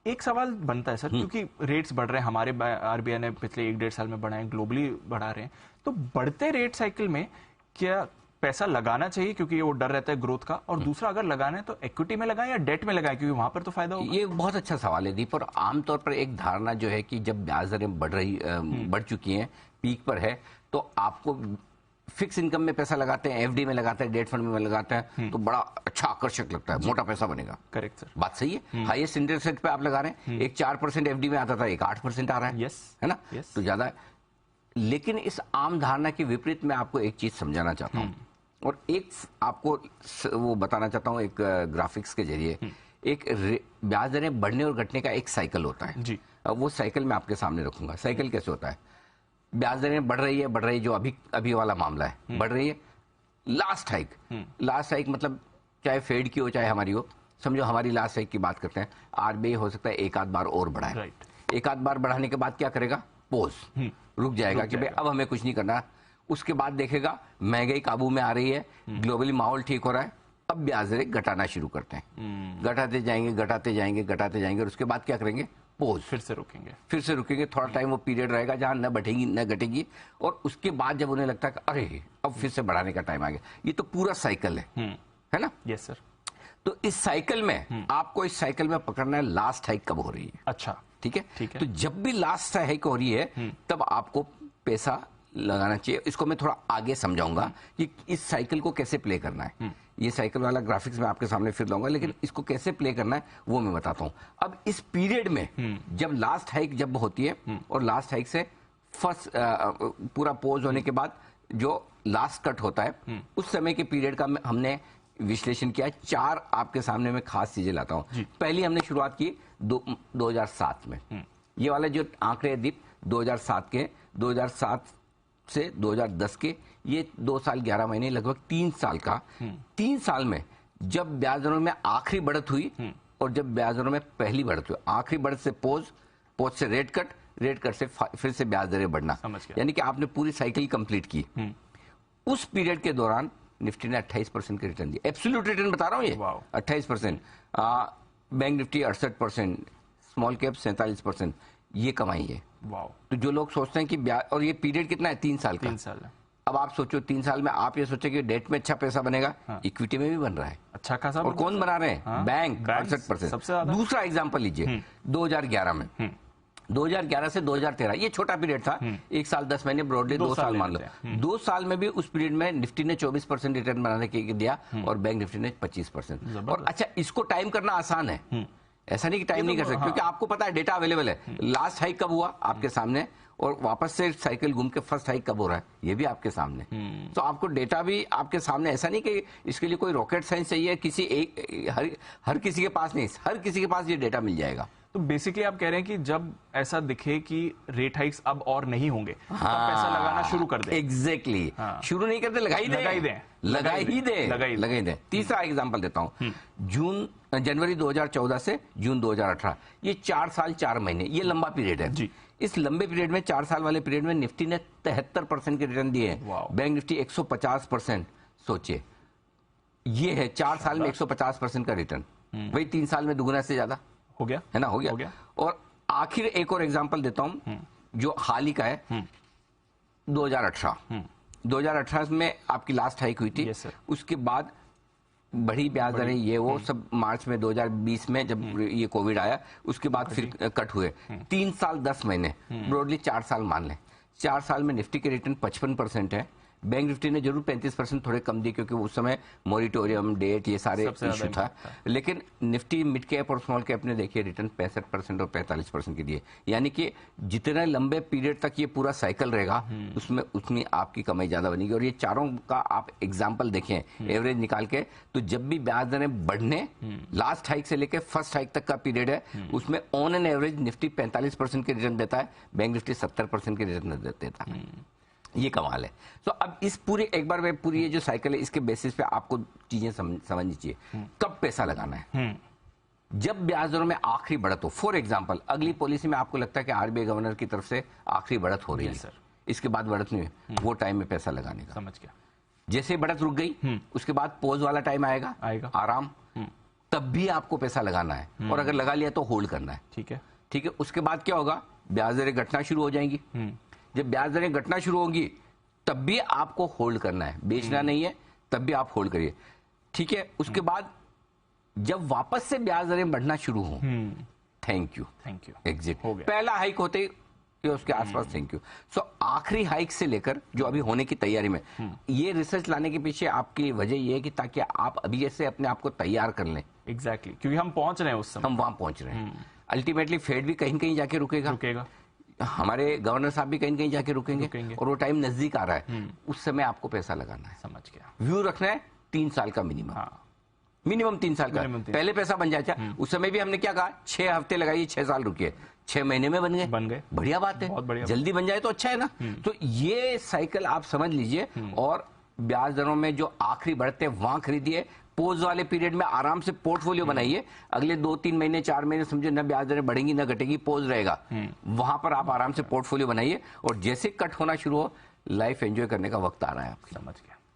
एक सवाल बनता है सर, क्योंकि रेट्स बढ़ रहे हैं, हमारे आरबीआई ने पिछले 1-1.5 साल में बढ़ाए, ग्लोबली बढ़ा रहे हैं, तो बढ़ते रेट साइकिल में क्या पैसा लगाना चाहिए, क्योंकि वो डर रहता है ग्रोथ का, और दूसरा अगर लगाना है तो इक्विटी में लगाएं या डेट में लगाएं, क्योंकि वहां पर तो फायदा होगा? ये बहुत अच्छा सवाल है दीप। और आमतौर पर एक धारणा जो है कि जब ब्याज दरें बढ़ चुकी हैं, पीक पर है, तो आपको फिक्स इनकम में पैसा लगाते हैं, एफडी में लगाते हैं, डेट फंड में लगाते हैं, तो बड़ा अच्छा आकर्षक लगता है, मोटा पैसा बनेगा। करेक्ट सर, बात सही है। हाईएस्ट इंटरेस्ट रेट पे आप लगा रहे हैं, एक 4% एफडी में आता था, एक 8% आ रहा है। है ना? तो ज्यादा है। लेकिन इस आम धारणा के विपरीत मैं आपको एक चीज समझाना चाहता हूं, और एक आपको वो बताना चाहता हूं, एक ग्राफिक्स के जरिए। एक ब्याज दरें बढ़ने और घटने का एक साइकिल होता है जी। वो साइकिल मैं आपके सामने रखूंगा। साइकिल कैसे होता है? ब्याज दरें बढ़ रही है, जो अभी वाला मामला है, बढ़ रही है। लास्ट हाइक मतलब चाहे फेड की हो चाहे हमारी हो, समझो हमारी लास्ट हाइक की बात करते हैं, आरबीआई हो सकता है एक आध बार और बढ़ाए। एक आध बार बढ़ाने के बाद क्या करेगा? पोज, रुक जाएगा कि भाई अब हमें कुछ नहीं करना। उसके बाद देखेगा महंगाई काबू में आ रही है, ग्लोबली माहौल ठीक हो रहा है, अब ब्याज दरें घटाना शुरू करते हैं। घटाते जाएंगे और उसके बाद क्या करेंगे? पोज, फिर से रुकेंगे। थोड़ा टाइम वो पीरियड रहेगा जहां न बढ़ेगी न घटेगी, और उसके बाद जब उन्हें लगता है कि अरे अब फिर से बढ़ाने का टाइम आ गया। ये तो पूरा साइकिल है ना? Yes sir. तो इस साइकिल में आपको इस साइकिल में पकड़ना है लास्ट हाइक कब हो रही है। अच्छा, ठीक है। तो जब भी लास्ट हाइक हो रही है तब आपको पैसा लगाना चाहिए। इसको मैं थोड़ा आगे समझाऊंगा कि इस साइकिल को कैसे प्ले करना है। ये साइकिल वाला ग्राफिक्स मैं आपके सामने फिर लाऊंगा, लेकिन इसको कैसे प्ले करना है वो मैं बताता हूं। अब इस पीरियड में जब लास्ट हाइक जब होती है और लास्ट हाइक से फर्स्ट पूरा पोज होने के बाद जो लास्ट कट होता है, उस समय के पीरियड का हमने विश्लेषण किया। 4 आपके सामने मैं खास चीजें लाता हूं। पहली हमने शुरुआत की 2007 में। ये वाले जो आंकड़े दीप 2007 के, 2007 से 2010 के, ये 2 साल 11 महीने, लगभग 3 साल का। 3 साल में जब ब्याज दरों में आखिरी बढ़त हुई और जब ब्याज दरों में पहली बढ़त हुई, आखिरी बढ़त से पोज से रेट कट से फिर से ब्याज दरें बढ़ना, यानी कि आपने पूरी साइकिल कंप्लीट की। उस पीरियड के दौरान निफ्टी ने 28% के रिटर्न दिया। एब्सोल्यूट रिटर्न बता रहा हूं, ये 28%। बैंक निफ्टी 68%, स्मॉल कैप 47%, ये कमाई है। तो जो लोग सोचते हैं कि ब्याज, और ये पीरियड कितना है? 3 साल का। 3 साल है। अब आप सोचो 3 साल में आप ये सोचे कि डेट में अच्छा पैसा बनेगा, इक्विटी में भी बन रहा है अच्छा खासा। और कौन बना रहे हैं? बैंक 68%। दूसरा एग्जाम्पल लीजिए 2011 में। 2011 से 2013, ये छोटा पीरियड था, 1 साल 10 महीने, ब्रॉडली 2 साल मान लो। 2 साल में भी उस पीरियड में निफ्टी ने 24% रिटर्न बनाने के दिया और बैंक निफ्टी ने 25%। और अच्छा, इसको टाइम करना आसान है, ऐसा नहीं कि टाइम नहीं कर सकते, क्योंकि आपको पता है डेटा अवेलेबल है। लास्ट हाइक कब हुआ आपके सामने, और वापस से साइकिल घूम के फर्स्ट हाइक कब हो रहा है, ये भी आपके सामने। तो आपको डेटा भी आपके सामने, ऐसा नहीं कि इसके लिए कोई रॉकेट साइंस चाहिए, किसी एक हर किसी के पास नहीं, हर किसी के पास ये डेटा मिल जाएगा। तो बेसिकली आप कह रहे हैं कि जब ऐसा दिखे कि रेट हाइक्स अब और नहीं होंगे, तब पैसा लगाना शुरू कर दे। एग्जैक्टली। शुरू नहीं करते, लगा ही दे। तीसरा एग्जांपल देता हूं, जनवरी 2014 से जून 2018, ये 4 साल 4 महीने, ये लंबा पीरियड है जी। इस लंबे पीरियड में, 4 साल वाले पीरियड में निफ्टी ने 73% के रिटर्न दिए हैं, बैंक निफ्टी 150%। सोचिए, ये है 4 साल में 150% का रिटर्न, वही 3 साल में दुगुना से ज्यादा हो गया, है ना? हो गया। और आखिर एक और एग्जांपल देता हूं जो हाल ही का है, 2018 में आपकी लास्ट हाइक हुई थी। उसके बाद बढ़ी ब्याज दरें, ये वो सब मार्च में 2020 में जब ये कोविड आया, उसके बाद फिर कट हुए। 3 साल 10 महीने, ब्रॉडली 4 साल मान लें। 4 साल में निफ्टी के रिटर्न 55% है। बैंक निफ्टी ने जरूर 35% थोड़े कम दिए, क्योंकि उस समय मोरिटोरियम, डेट, ये सारे इशू था। लेकिन निफ्टी मिड कैप और स्मॉल कैप ने देखिए रिटर्न 65% और 45% के दिए। यानी कि जितने लंबे पीरियड तक ये पूरा साइकिल रहेगा, उसमें उतनी आपकी कमाई ज्यादा बनेगी। और ये चारों का आप एग्जाम्पल देखें एवरेज निकाल के, तो जब भी ब्याज दरें बढ़ने, लास्ट हाइक से लेकर फर्स्ट हाइक तक का पीरियड है, उसमें ऑन एन एवरेज निफ्टी 45% के रिटर्न देता है, बैंक निफ्टी 70% के रिटर्न देता है। ये कमाल है। तो अब इस पूरे, एक बार मैं पूरी ये जो साइकिल है, इसके बेसिस पे आपको चीजें समझनी चाहिए। कब पैसा लगाना है? जब ब्याज दरों में आखिरी बढ़त हो। फॉर एग्जांपल, अगली पॉलिसी में आपको लगता है कि आरबीआई गवर्नर की तरफ से आखिरी बढ़त हो रही है सर, इसके बाद बढ़त नहीं है, वो टाइम में पैसा लगाने का। समझ गया। जैसे बढ़त रुक गई, उसके बाद पोज वाला टाइम आएगा, आराम, तब भी आपको पैसा लगाना है, और अगर लगा लिया तो होल्ड करना है। ठीक है। ठीक है, उसके बाद क्या होगा, ब्याज दरें घटना शुरू हो जाएंगी। जब ब्याज दरें घटना शुरू होंगी तब भी आपको होल्ड करना है, बेचना नहीं है, तब भी आप होल्ड करिए। ठीक है, उसके बाद जब वापस से ब्याज दरें बढ़ना शुरू हो, थैंक यू एग्जिट हो गया। पहला हाइक होते ही या उसके आसपास थैंक यू। सो आखिरी हाइक से लेकर जो अभी होने की तैयारी में, ये रिसर्च लाने के पीछे आपकी वजह ये है कि ताकि आप अभी से अपने आप को तैयार कर लें। एग्जैक्टली, क्योंकि हम पहुंच रहे हैं उस समय, हम वहां पहुंच रहे हैं। अल्टीमेटली फेड भी कहीं कहीं जाके रुकेगा, हमारे गवर्नर साहब भी कहीं कहीं जाके रुकेंगे, और वो टाइम नजदीक आ रहा है, उस समय आपको पैसा लगाना है। समझ गया। व्यू रखना है 3 साल का मिनिमम, मिनिमम 3 साल का, पहले पैसा बन जाए। उस समय भी हमने क्या कहा, 6 हफ्ते लगाइए, 6 साल रुकिए, 6 महीने में बन गए, बढ़िया बात है, बहुत बढ़िया, जल्दी बन जाए तो अच्छा है ना। तो ये साइकिल आप समझ लीजिए, और ब्याज दरों में जो आखिरी बढ़ते हैं वहां खरीदिए, पोज वाले पीरियड में आराम से पोर्टफोलियो बनाइए। अगले 2-3 महीने 4 महीने समझो न ब्याज दरें बढ़ेंगी न घटेगी, पोज रहेगा, वहां पर आप आराम से पोर्टफोलियो बनाइए, और जैसे कट होना शुरू हो, लाइफ एंजॉय करने का वक्त आ रहा है आपका। समझ गया।